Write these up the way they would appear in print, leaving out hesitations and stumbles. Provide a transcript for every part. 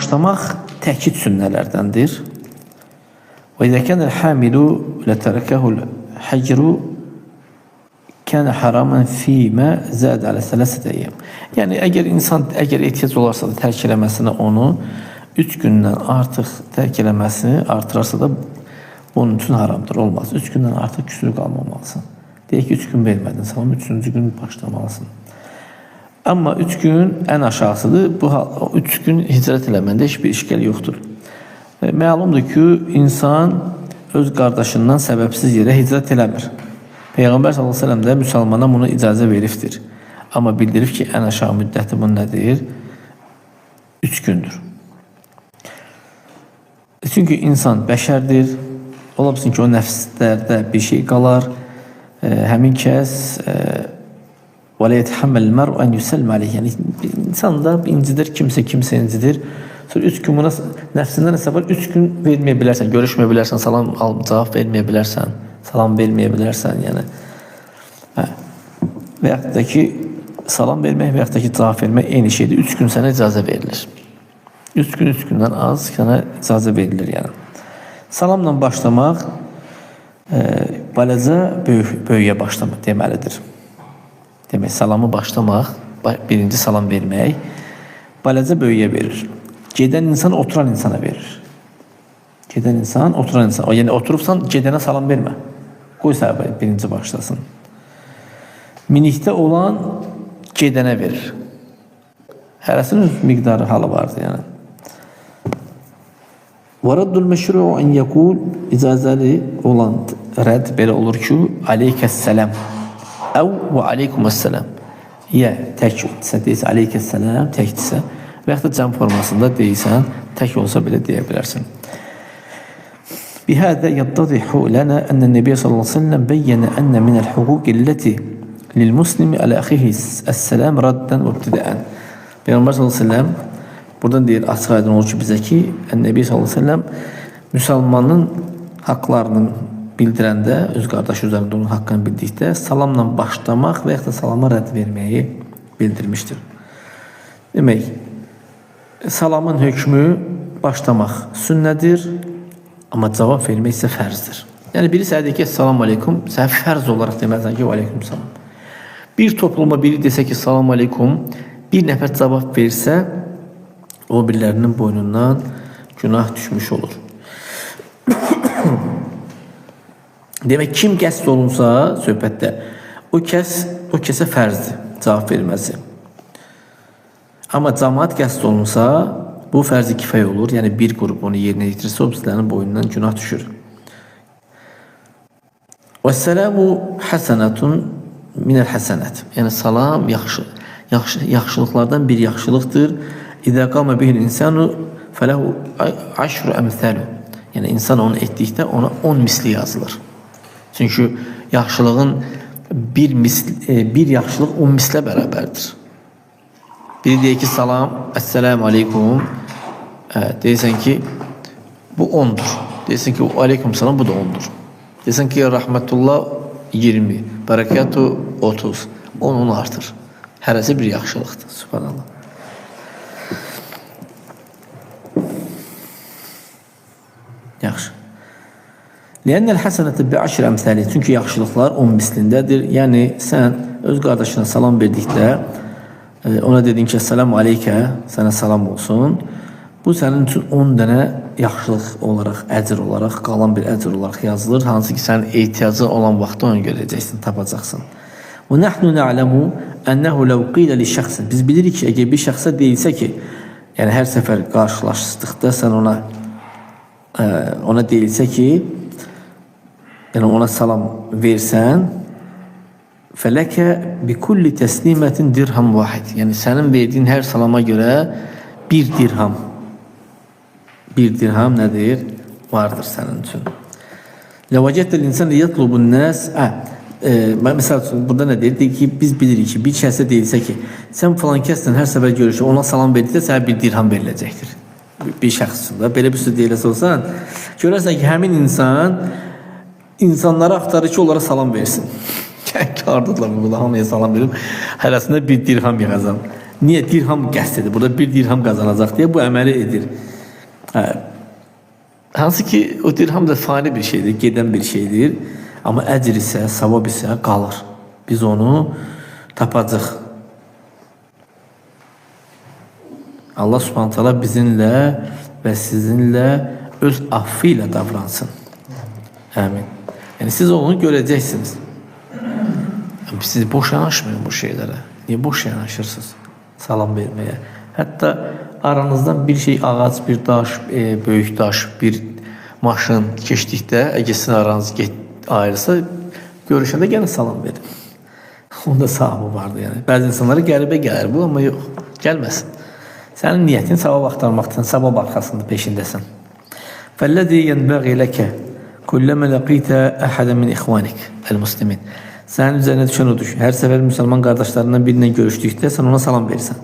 başlamaq təkid sünnələrdəndir. Və izə kənəl hamilu lətərəkəhul həcru kənə haraman fīmə zəd alə sələsət əyyəm. Yəni, əgər ehtiyac olarsa da tərk eləməsinə onu 3 gündən artıq tərk eləməsini artırarsa da bunun üçün haramdır, olmaz. 3 gündən artıq küsülü qalmamalısın. Deyək ki, 3 gün vermədin, salam 3-cü gün başlamalısın. Amma 3 gün ən aşağısıdır. Bu 3 gün hicrət eləməndə heç bir işgəl yoxdur. Məlumdur ki, insan öz qardaşından səbəbsiz yerə hicrət eləmir. Peyğəmbər s.ə.v də müsəlmana bunu icazə veribdir. Amma bildirib ki, ən aşağı müddəti bu nədir? 3 gündür. Çünki insan bəşərdir. Ola bilsin ki, o nəfslərdə bir şey qalar. Həmin kəs وَلَا يَتْحَمَّلْ الْمَرْءُ أَنْ يُسَلْمَ عَلَيْهِ. Yəni, insan da incidir, kimsə incidir. Sonra 3 gün buna nəfsindən hesab var, 3 gün verməyə bilərsən, görüşməyə bilərsən, salam cavab verməyə bilərsən, salam verməyə bilərsən, yəni. Və yaxud da ki, salam vermək və yaxud da ki, cavab vermək eyni şeydir. 3 gün sənə icazə verilir. 3 gündən az sənə icazə verilir, yəni. Salamla başlamaq, balaca böyüyə başlamaq deməlidir. Demək, salamı başlamaq, birinci salam vermək, balaca böyüyə verir. Gedən insan oturan insana verir. Gedən insan oturan insana. Yəni, oturubsan, gedənə salam vermə. Qoy səhəbə birinci başlasın. Minikdə olan gedənə verir. Hərəsinin miqdarı halı vardır, yəni. وَرَدُّ الْمَشْرُعُ أَنْ يَقُولْ icazəli olan rədd belə olur ki, aleykəssələm əv və aleykuməssələm. Ya tək deyilsə, aleykəssələm təkdirsə və yaxud da cəm formasında deyilsən, tək olsa belə deyə bilərsən. Bihədə yaddadihu lənə ənə Nəbiyyə sallallahu aleyhi ve sellem bəyyənə ənə minəl hüquqilləti lil-muslimi ələ əxihi əssələm raddən və ibtidəən. Peyğəmbər sallallahu aleyhi ve sellem buradan deyir, açıq aydın olur ki, bizə ki, Nəbiyyə sallallahu aleyhi ve sellem müsəlmanın haqlarının bildirəndə, öz qardaşı üzərində onun haqqını bildikdə, salamla başlamaq və yaxud da salama rədd verməyi bildirmişdir. Demək, salamın hökmü başlamaq sünnədir, amma cavab vermək isə fərzdir. Yəni, biri sənə deyir ki, salam aleykum, sən fərz olaraq deməzsən ki, aleykum salam. Bir topluma biri desə ki, salam aleykum, bir nəfər cavab versə, o birilərinin boynundan günah düşmüş olur. Demək, kim qəsd olunsa söhbətdə, o kəsə fərzdir, cavab verməsi. Amma cəmaət qəsd olunsa, bu fərzi kifayə olur, yəni bir qrup onu yerinə yetirirsə, o bizlərin boyundan günah düşür. وَالسَّلَامُ حَسَنَةٌ مِنَ الْحَسَنَةِ. Yəni, salam yaxşılıqlardan bir yaxşılıqdır. İzə qamə bihil insanu fələhu aşru əmthəlu. Yəni, insan onu etdikdə ona 10 misli yazılır. Çünki yaxşılığın bir yaxşılıq 10 mislə bərabərdir. Biri deyir ki, salam, əssəlamu aleykum. Deyirsən ki, bu 10'dur. Deyirsən ki, aleykum salam, bu da 10'dur. Deyirsən ki, rahmetullah 20, bərəkətu 30. 10 artır. Hərəsi bir yaxşılıqdır. Subhanallah. Yaxşı. Liyənnəl həsənətə bi-aşr əmsəli. Çünki yaxşılıqlar 10 mislindədir. Yəni, sən öz qardaşına salam verdikdə, ona dedin ki, əssəlamu aleykə, sənə salam olsun. Bu, sənin üçün 10 dənə yaxşılıq olaraq, əcr olaraq, qalan bir əcr olaraq yazılır. Hansı ki, sənin ehtiyacı olan vaxtda onu görəcəksin, tapacaqsın. Və nəhnu nə'ləmu ənəhu ləv qilə li şəxsin. Biz bilirik ki, əgər bir şəxsə deyilsə ki, yəni hər səfər qarşılaşdıqda sən ona deyilsə ki, yəni ona salam versən, fələkə bi kulli təslimətin dirham vahid. Yəni, sənin verdiyin hər salama görə bir dirham nədir? Vardır sənin üçün. Ləvəcətdə l'insən yətlubun nəs. Məsəl burada nə deyir? Deyir ki, biz bilirik ki, bir şəxsə deyilsə ki, sən falan kəsdən hər səfər görüşür, ona salam verdikdə sənə bir dirham veriləcəkdir. Bir şəxs üçün də belə bir söz deyiləsə olsan, görərsən ki, həmin insan insanları axtarır ki, onlara salam versin. Kardırlar, hamıya salam verib, hərəsində bir dirham yığacam. Niye? Dirham qəsd edir. Burada bir dirham qazanacaq diye bu əməli edir. Hansı ki o dirham da fani bir şeydir, gedən bir şeydir. Amma əcr isə, savab isə qalır. Biz onu tapacaq. Allah Subhanahu taala bizimlə və sizinlə öz affı ilə davransın. Amin. Yani siz onu görəcəksiniz. Siz boş yanaşmayın bu şeylərə. Niyə boş yanaşırsınız? Salam verməyə. Hətta aranızdan bir şey, ağac, bir daş, böyük daş, bir maşın keçdikdə, əgər sizin aranız ayrılsa, görüşəndə yenə salam verin. Onda savabı vardır yani. Bəzi insanlara qəribə gəlir bu, amma yox, gəlməsin. Sənin niyyətin savab axtarmaqdan, savab arxasında peşindəsən. فَالَّذِي يَنْبَغِي لَكَ كُلَّمَا لَقِيتَ أَحَدًا مِنْ إِخْوَانِكَ الْمُسْلِمِينَ. Sənin üzərine düşən odur. Hər səfər Müslüman qardaşlarından birindən görüşdükdə sən ona salam verirsən.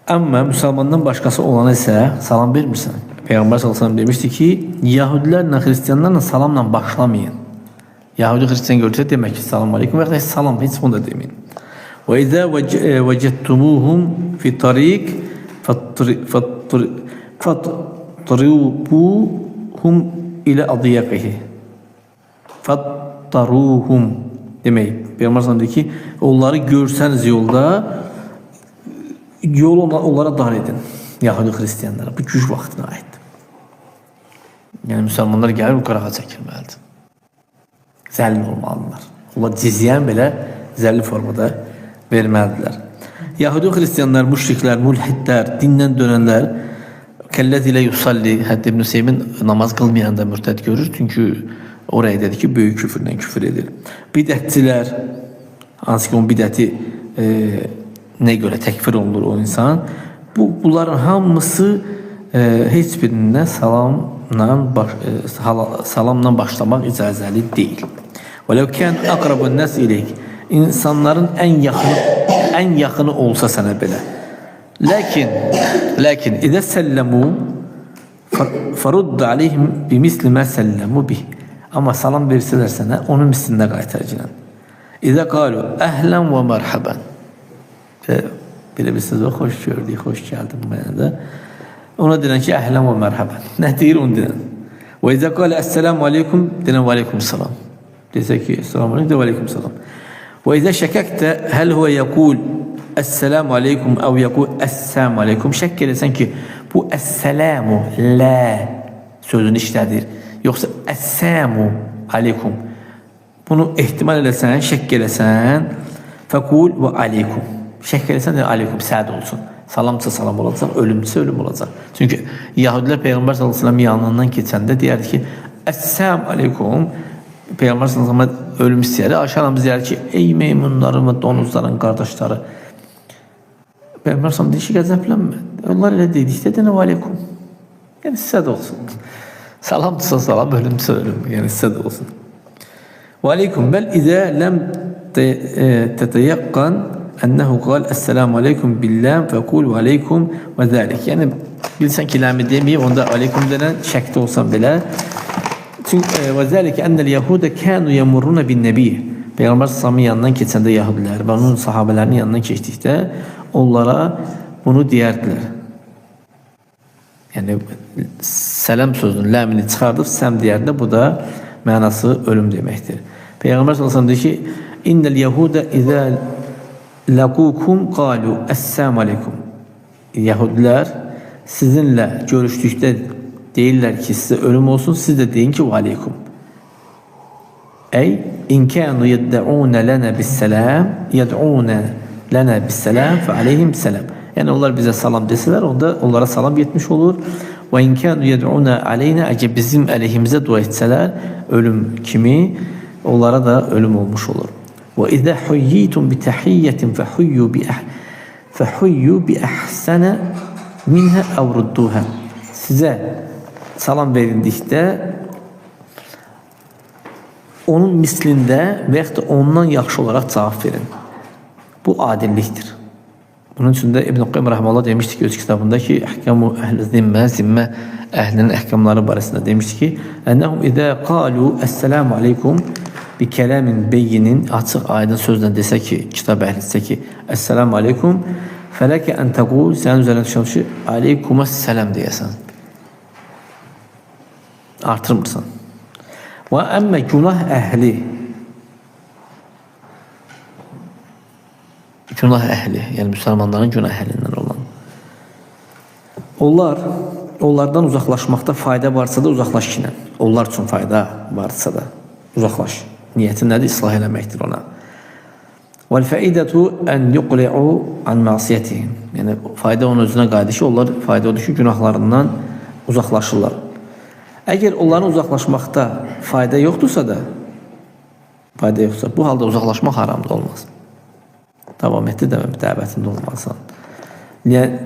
Amma Müslümandan başqası olana isə salam vermirsən. Peyğəmbər sallallahu əleyhi və səlləm demişdi ki, Yahudilərlə Xristianlarla salamla başlamayın. Yahudi Xristian görürsə demək ki, salam aleykum və ya salam heç bunu da deməyin. Və izə vəcədtumuhum fi tariq fatribuhum ilə adiyaqihi. Fattaruhum demək. Peyğəmbər sallallahu əleyhi və səlləm deyir ki, onları görsəniz yolda yolu onlara dar edin. Yahudi Xristianlara. Bu güc vaxtına aiddir. Yəni müsəlmanlar gəlir bu qırağa çəkilməlidir. Zəlil olmalıdırlar. Onlar cizyən belə zəlil formada verməlidirlər. Yahudi Xristianlar, müşriklər, mulhidlər, dindən dönənlər kəlləzi ilə yusalli, hətta İbn Hüseymin namaz qılmayan da mürtəd görür. Çünki oraya dedi ki, böyük küfürlə küfür edir. Bidətçilər, hansı ki onun bidəti nə görə təkfir olunur o insan. Bunların hamısı heç birindən salamla başlamaq icazəli deyil. وَلَوْ كَانْ أَقْرَبُ النَّاسِ إِلَيْكَ. İnsanların ən yaxını olsa sənə belə. Lakin إِذَا سَلَّمُوا فَرُدَّ عَلَيْهِمْ بِمِثْلِ مَا سَلَّمُوا بِهِ. Amma salam versələr sənə, onun mislində qaytaracaqlar. İzə qalu əhlan və mərhaban. Belə bir söz var, xoş gördük, xoş gəldin mənə. Ona deyən ki, əhlan və mərhaban. Nə deyir onu deyən? Və izə qalu əssəlamu aleykum, deyən və aleykum salam. Desə ki, əssəlamu aleykum, deyən və aleykum salam. Və izə şəkəkdə həl huvə yəqul əssəlamu aleykum əv yəqul əssəlamu aleykum. Şəkk eləsən ki, bu əssəlamu lə sözünü işlədir. Yoxsa əssəmu aleykum. Bunu ehtimal eləsən, şəkk eləsən, fəqul və aleykum. Şəkk eləsən də aleykum, səd olsun. Salamça salam olacaq, ölümcüsə ölüm olacaq. Çünki Yahudilər Peyğəmbər sallallahu əleyhi və səlləm yanından keçəndə deyərdi ki, əssəlamu aleykum. Peyğəmbər sallallahu əleyhi və səlləm ölüm istəyərdi. Ayşə anamız deyərdi ki, ey meymunların və donuzların qardaşları. Peyğəmbər sallallahu əleyhi və səlləm deyir ki, qəzəblənmə. Onlar elə dedikdə deyən və aleykum. Yəni səd olsun. Salamsa salam, ölümsə ölüm. Yəni səd olsun. Və aleykum bəl izə ləm tətəyyəqqan ənəhu qal əssəlamu aleykum billəm fəqul və aleykum və zəlik. Yəni bilsən ki, ləmi deməyib, onda aleykum denən şəkdə olsan belə. Çünki və zəlik ənəl yahudə kənu yəmurruna bin nəbiyyə. Peyğəmbər sallallahu yanından keçəndə yahudilər və onun sahabələrinin yanından keçdikdə onlara bunu deyərdilər. Yəni sələm sözünün ləmini çıxardıb səm deyərdilər. Bu da mənası ölüm deməkdir. Peyğəmbər sallallahu deyir ki, innəl yahudə izə laqukum qalu əssəlamu aleykum. Yahudilər sizinlə görüşdükdə deyirlər ki, sizə ölüm olsun, siz də deyin ki, və aleykum. Ey, in kənu yəddəunə lənə bissələm, yəd'unə lənə bissələm fə aleyhim sələm. Yəni onlar bizə salam desələr, onda onlara salam getmiş olur. Və in kənu yəd'unə aleynə, əgər bizim əleyhimizə dua etsələr, ölüm kimi, onlara da ölüm olmuş olur. Və izə huyyitum bi təhiyyətin fəhuyyu bi əhsənə minhə əvrudduhə. Sizə salam verildikdə onun mislində və yaxud da ondan yaxşı olaraq cavab verin. Bu adillikdir. Bunun üçün də İbn Qayyim rəhməhullah demişdi ki, öz kitabında ki, əhkamu əhl-i zimmə, zimmə əhlinin əhkamları barəsində demişdi ki, ənəhum izə qalu əssəlamu aleykum bir kələmin beyinin açıq aydın sözlə desə ki, kitab əhli desə ki, Esselamu aleykum, fələkə ən təqul, sənin üzərində düşən ki, aleykumas sələm deyəsən. Artırmırsan. Və əmmə günah əhli, yəni müsəlmanların günah əhlindən olan. Onlardan uzaqlaşmaqda fayda varsa da uzaqlaş ki, onlar üçün fayda varsa da uzaqlaş. Niyyətin nədir? İslah eləməkdir ona. Vəl-fəidətu ən yuqli'u an məsiyyətihim. Yəni, fayda onun özünə qayıdır ki, onlar fayda odur ki, günahlarından uzaqlaşırlar. Əgər onların uzaqlaşmaqda fayda yoxdursa, bu halda uzaqlaşmaq haramda olmaz. Davam etdi demək, dəvətində olmalısan.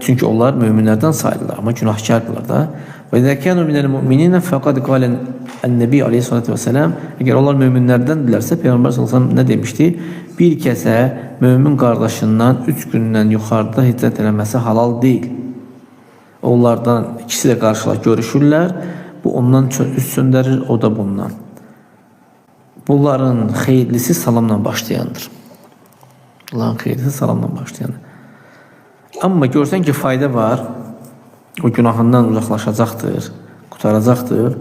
Çünki onlar möminlərdən sayılırlar, amma günahkardırlar da. Və izə kənu minəl müminina fəqad qalən ən-nəbi aleyhissalatu vesselam, əgər onlar möminlərdəndirlərsə, Peyğəmbər sallallahu əleyhi və səlləm nə demişdi? Bir kəsə mömin qardaşından 3 gündən yuxarıda hicrət eləməsi halal deyil. Onlardan ikisi də qarşılar görüşürlər, bu ondan üst söndürür, o da bundan. Bunların xeyirlisi salamla başlayandır. Allahın xeyirlisi salamla başlayandır. Amma görsən ki, fayda var, o günahından uzaqlaşacaqdır, qutaracaqdır,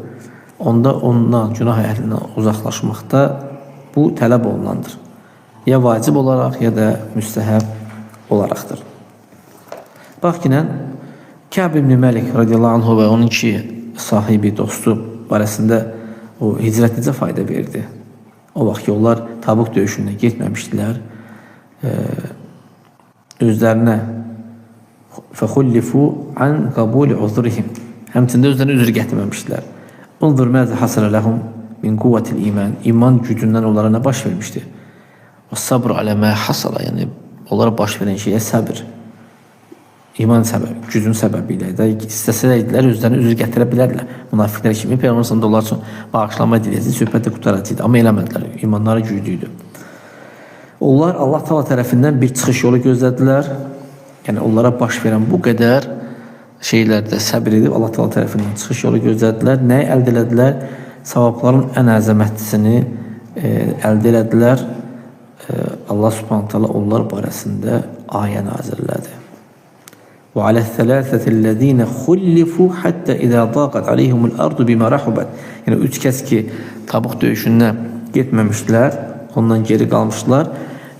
onda ondan, günah əhlindən uzaqlaşmaqda bu tələb olunandır. Ya vacib olaraq, ya da müstəhəb olaraqdır. Bax ki, Kəb ibn Məlik radiyallahu anhu və onun ki, sahibi, dostu barəsində o hicrət necə fayda verdi? O vaxt ki, onlar Tabuk döyüşündən getməmişdilər, özlərinə fəxullifu an qabuli uzrihim. Həmçində özlərinə üzr gətirməmişdilər. Unzur məzə hasələ ləhum min quvvətil iman. İman gücündən onlara nə baş vermişdi? O sabr alə mə hasələ, yəni onlara baş verən şeyə səbir. İman səbəbi, gücün səbəbi ilə də istəsəydilər, özlərinə üzr gətirə bilərlər. Münafiqlər kimi Peyğəmbər sallallahu onlar üçün bağışlanma diləyəcək, söhbətdə qutaracaqdı. Amma eləmədilər, imanları güclüydü. Onlar Allah Taala tərəfindən bir çıxış yolu gözlədilər. Yəni onlara baş verən bu qədər şeylərdə səbir edib Allah Taala tərəfindən çıxış yolu gözlədilər. Nəyi əldə elədilər? Savabların ən əzəmətlisini əldə elədilər. Allah Subhanahu taala onlar barəsində ayə nazil elədi. Və aləs-sələsətil-ləzīnə xullifu həttə izə daqat aleyhimul-ardu bimə rəhubət. Yəni 3 kəs ki, Tabuk döyüşündən getməmişdilər, ondan geri qalmışlar.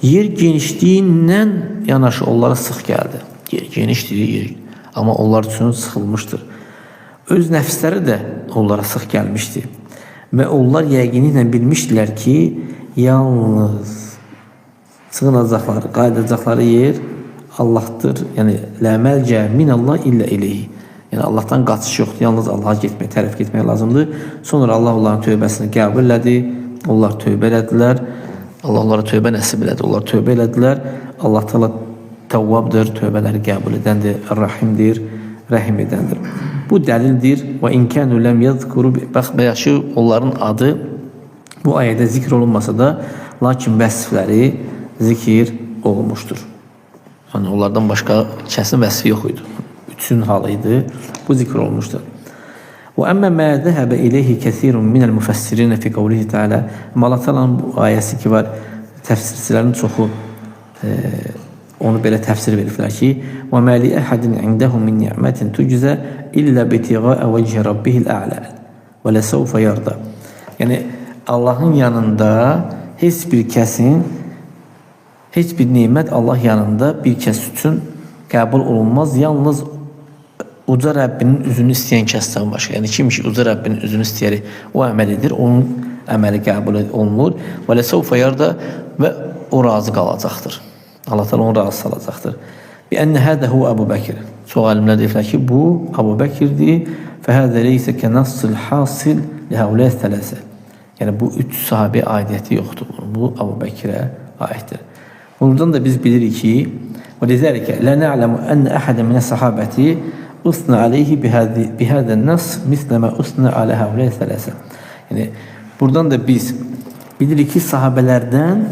Yer genişliyindən yanaşı onlara sıx gəldi. Yer genişdir, amma onlar üçün sıxılmışdır. Öz nəfsləri də onlara sıx gəlmişdi. Və onlar yəqinliklə bilmişdilər ki, yalnız sığınacaqları, qayıdacaqları yer Allah'tır. Yəni, lə məlcə minəllah illə ileyhi. Yəni, Allah'tan qaçış yoxdur. Yalnız Allah'a getmək, tərəf getmək lazımdır. Sonra Allah onların tövbəsini qəbul elədi. Onlar tövbə elədilər. Allah onlara tövbə nəsib elədi. Onlar tövbə elədilər. Allah Taala təvvabdır, tövbələri qəbul edəndir, rəhimdir, rəhim edəndir. Bu dəlildir. Və in kənu ləm yəzkuru, bax, bəyaşı onların adı bu ayədə zikr olunmasa da, lakin vəsifləri zikir olunmuşdur. Yəni, onlardan başqa kəsin vəsifi yox idi. Üçün halıydı. Bu zikr olmuşdur. Və əmmə mə zəhəbə iləyhi kəsirun minəl müfəssirinə fi qavlihi teala. Amma Allah Taala'nın bu ayəsi ki var, təfsirçilərin çoxu onu belə təfsir veriblər ki, və mə li əhədin indəhu min ni'mətin tujzə illə bitiğaə vəcə rabbihil a'lə və ləsəvfə yarda. Yəni, Allahın yanında heç bir kəsin heç bir nimət Allah yanında bir kəs üçün qəbul olunmaz. Yalnız uca Rəbbinin üzünü istəyən kəsdən başqa. Yəni, kim ki, uca Rəbbinin üzünü istəyərik, o əməl edir, onun əməli qəbul olunur. Və ləsəvfə yarda və o razı qalacaqdır. Allah Taala onu razı salacaqdır. Bi ənə hədə hu Əbu Bəkir. Çox alimlər deyirlər ki, bu Əbu Bəkirdir. Fəhədə leysə kənəssil hasil ləhəvləs tələsə. Yəni, bu 3 sahabi aidiyyəti yoxdur. Bu Əbu Bəkirə aiddir. Bundan da biz bilirik ki, وَلِذَلِكَ لَا نَعْلَمُ أَنَّ أَحَدًا مِنَ الصَّحَابَةِ أُثْنَ عَلَيْهِ بِهَذَا النَّصْ مِثْلَ مَا أُثْنَ عَلَى هَؤُلَاءِ الثَّلَاثَةِ. Yəni, buradan da biz bilirik ki, sahabələrdən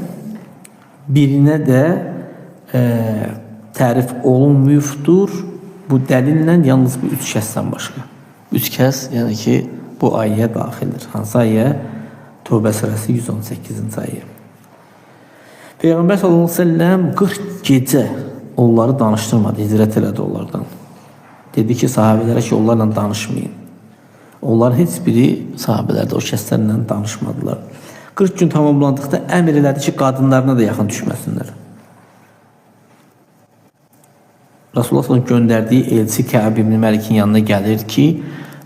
birinə də tərif olunmuyubdur bu dəlillə yalnız bu 3 kəsdən başqa. 3 kəs, yəni ki, bu ayəyə daxildir. Hansı ayə? Tövbə surəsi 118-ci ayə. Peyğəmbər sallallahu əleyhi və səlləm 40 gecə onları danışdırmadı, hicrət elədi onlardan. Dedi ki, sahabelərə ki, onlarla danışmayın. Onların heç biri sahabelərdə o kəslərlə danışmadılar. 40 gün tamamlandıqda əmr elədi ki, qadınlarına da yaxın düşməsinlər. Rasulullah sallallahu göndərdiyi elçi Kəb ibn Məlikin yanına gəlir ki,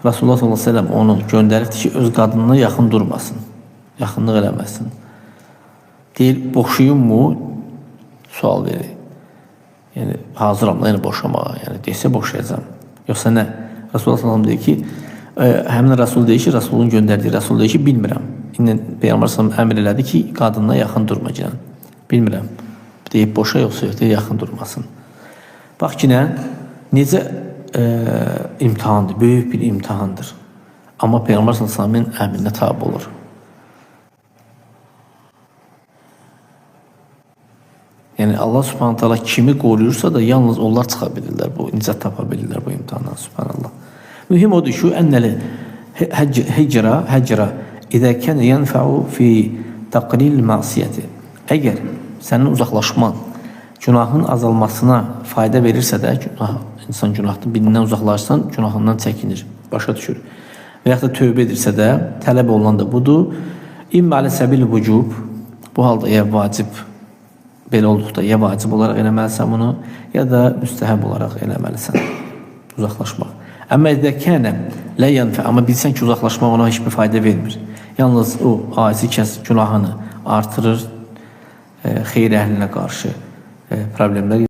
Rasulullah sallallahu əleyhi və səlləm onu göndəribdi ki, öz qadınına yaxın durmasın, yaxınlıq eləməsin. Deyir, boşuyummu? Sual verir. Yəni, hazıram da yəni boşamağa, yəni desə boşayacam. Yoxsa nə? Rasulullah sallallahu deyir ki, həmin Rasul deyir ki, Rasulun göndərdiyi Rasul deyir ki, bilmirəm. İndi Peyğəmbər sallallahu əmr elədi ki, qadınına yaxın durma gəlin. Bilmirəm. Deyib boşa yoxsa yox, deyir yaxın durmasın. Bax ki, necə imtihandır, böyük bir imtihandır. Amma Peyğəmbər sallallahu əmrinə tabi olur. Yəni Allah Subhanahu taala kimi qoruyursa da yalnız onlar çıxa bilirlər, bu nicat tapa bilirlər bu imtahandan, subhanallah. Mühim odur ki, ennəli həcra idə kənə yənfəu fi təqlil məsiyyəti. Əgər sənin uzaqlaşman günahın azalmasına fayda verirsə də, insan günahdan birindən uzaqlaşsan, günahından çəkinir, başa düşür. Və yaxud da tövbə edirsə də, tələb olunan da budur. İmmə alə səbil vücub, bu halda ya vacib, belə olduqda ya vacib olaraq eləməlisən bunu, ya da müstəhəb olaraq eləməlisən, uzaqlaşmaq. Əmmə edəkənə lə yənfə, amma bilsən ki, uzaqlaşmaq ona heç bir fayda vermir. Yalnız o acizi kəs günahını artırır, xeyr əhlinə qarşı problemlər